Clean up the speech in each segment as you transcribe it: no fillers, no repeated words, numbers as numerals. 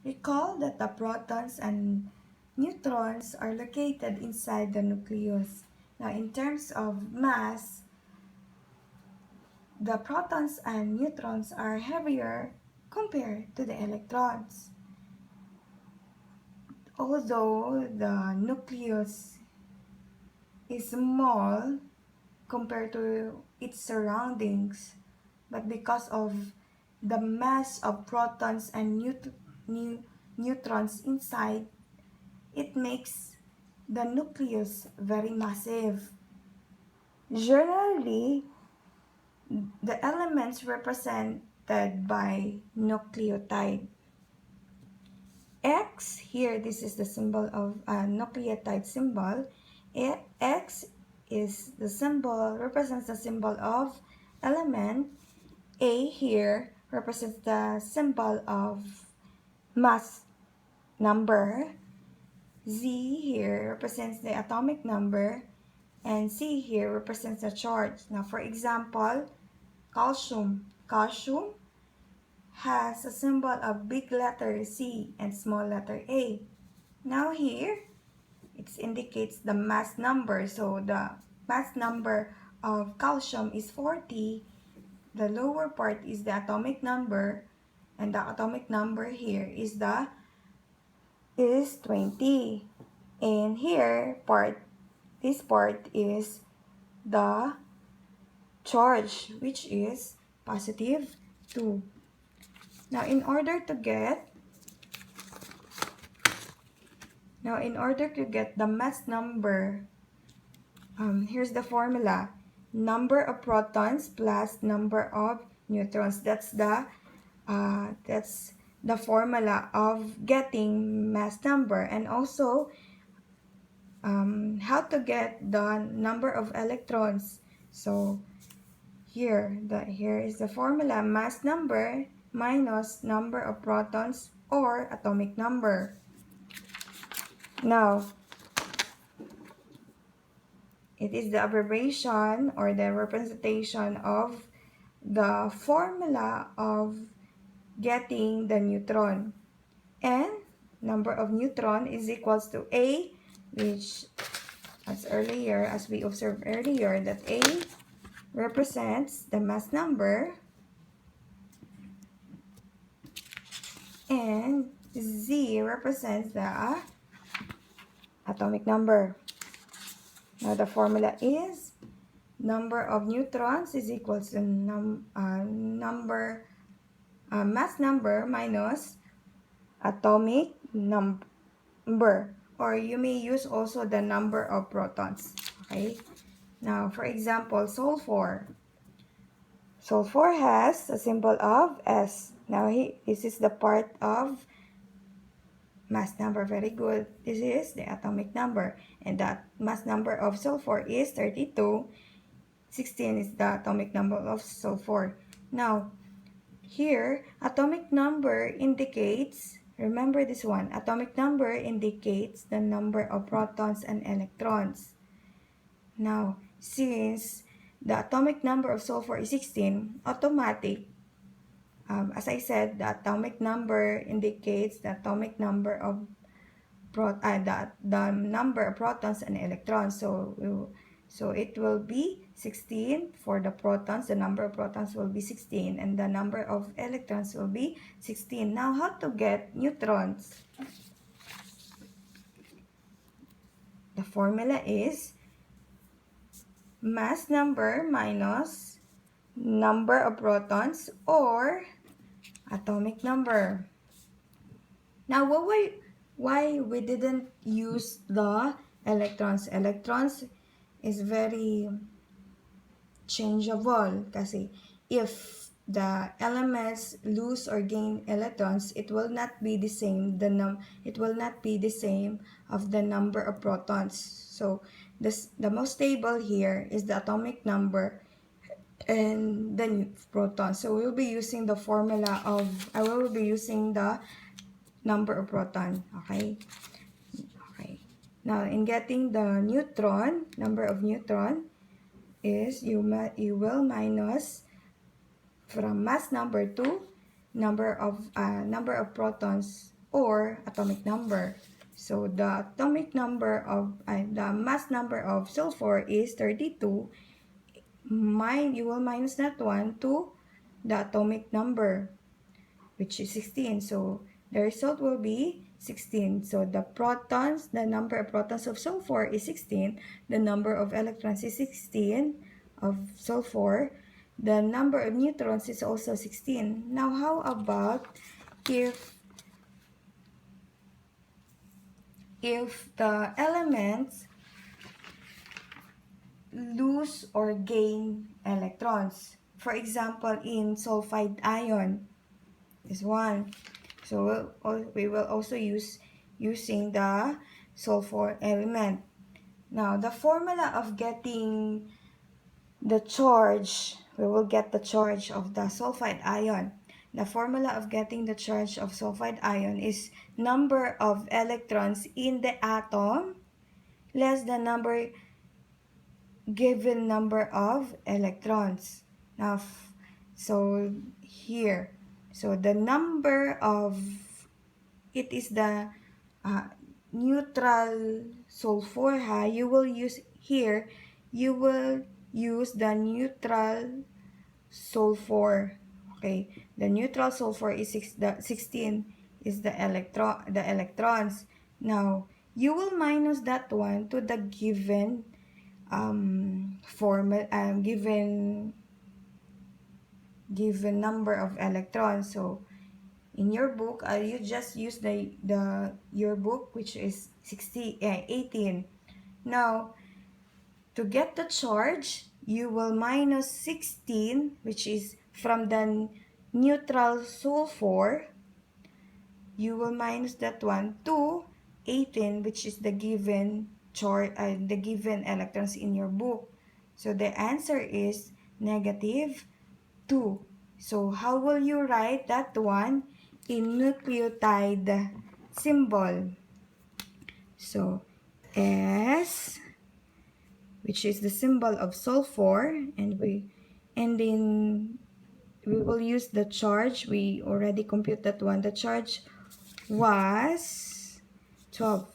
Recall that the protons and neutrons are located inside the nucleus. Now, in terms of mass, the protons and neutrons are heavier compared to the electrons. Although the nucleus is small compared to its surroundings, but because of the mass of protons and neutrons inside, it makes the nucleus very massive. Generally, the elements represented by nucleotide. X, here this is the symbol of nucleotide symbol. X is the symbol, represents the symbol of element. A here represents the symbol of mass number. Z here represents the atomic number. And C here represents the charge. Now, for example, calcium. Calcium has a symbol of big letter C and small letter A. Now here, it indicates the mass number. So the mass number of calcium is 40. The lower part is the atomic number, and the atomic number here is 20. And here this part is the charge, which is positive 2. Now in order to get the mass number, here's the formula. Number of protons plus number of neutrons. That's the formula of getting mass number. And also how to get the number of electrons. So here is the formula: mass number minus number of protons or atomic number. Now, it is the abbreviation or the representation of the formula of getting the neutron. And number of neutron is equals to A, which as we observed earlier, that A represents the mass number and Z represents the atomic number. Now the formula is number of neutrons is equals to mass number minus atomic number, or you may use also the number of protons. Okay. Now, for example, sulfur. Sulfur has a symbol of S. Now, this is the part of mass number. Very good. This is the atomic number. And that mass number of sulfur is 32. 16 is the atomic number of sulfur. Now, here, atomic number indicates, remember this one, atomic number indicates the number of protons and electrons. Now, since the atomic number of sulfur is 16, automatic, as I said, the atomic number indicates the atomic number of the number of protons and electrons. So it will be 16 for the protons. The number of protons will be 16, and the number of electrons will be 16. Now, how to get neutrons? The formula is mass number minus number of protons or atomic number. Now, why we didn't use the electrons? Electrons is very changeable kasi if the elements lose or gain electrons, it will not be the same. It will not be the same of the number of protons. So the most stable here is the atomic number and the protons. So we'll be using the formula of, I will be using the number of proton. Okay. Now, in getting the neutron, number of neutron is you will minus from mass number to number of protons or atomic number. So the atomic number of the mass number of sulfur is 32. You will minus that one to the atomic number, which is 16. So the result will be 16. So the protons, the number of protons of sulfur is 16. The number of electrons is 16 of sulfur. The number of neutrons is also 16. Now, how about if the elements lose or gain electrons? For example, in sulfide ion is 1. So we will also using the sulfur element. Now, the formula of getting the charge, we will get the charge of the sulfide ion. The formula of getting the charge of sulfide ion is number of electrons in the atom less the given number of electrons. Now, so here, so the number of, it is the neutral sulfur, you will use here, you will use the neutral sulfur. Okay, the neutral sulfur is 16 is the electrons. Now, you will minus that one to the given given number of electrons. So in your book, you just use your book, which is 18. Now, to get the charge, you will minus 16, which is from the neutral sulfur. You will minus that one to 18, which is the given charge, the given electrons in your book. So the answer is negative 2. So how will you write that one in nucleotide symbol? So S, which is the symbol of sulfur, and then we will use the charge. We already compute that one. The charge was 12.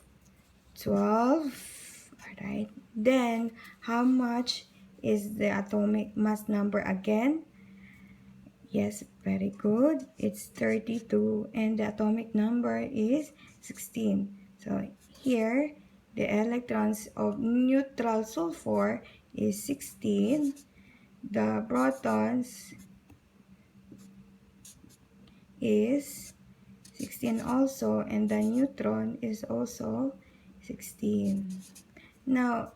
All right. Then how much is the atomic mass number again? Yes, very good. It's 32 and the atomic number is 16. So here, the electrons of neutral sulfur is 16. The protons is 16 also, and the neutron is also 16. Now,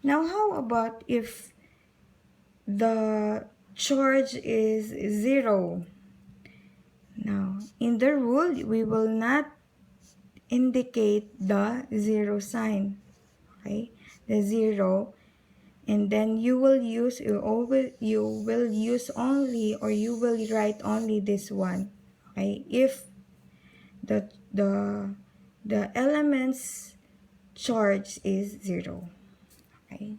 how about if the charge is 0? Now, in the rule, we will not indicate the 0 sign. Okay? The 0. And then you will use only, or you will write only this one. Okay? If the element's charge is 0. Okay?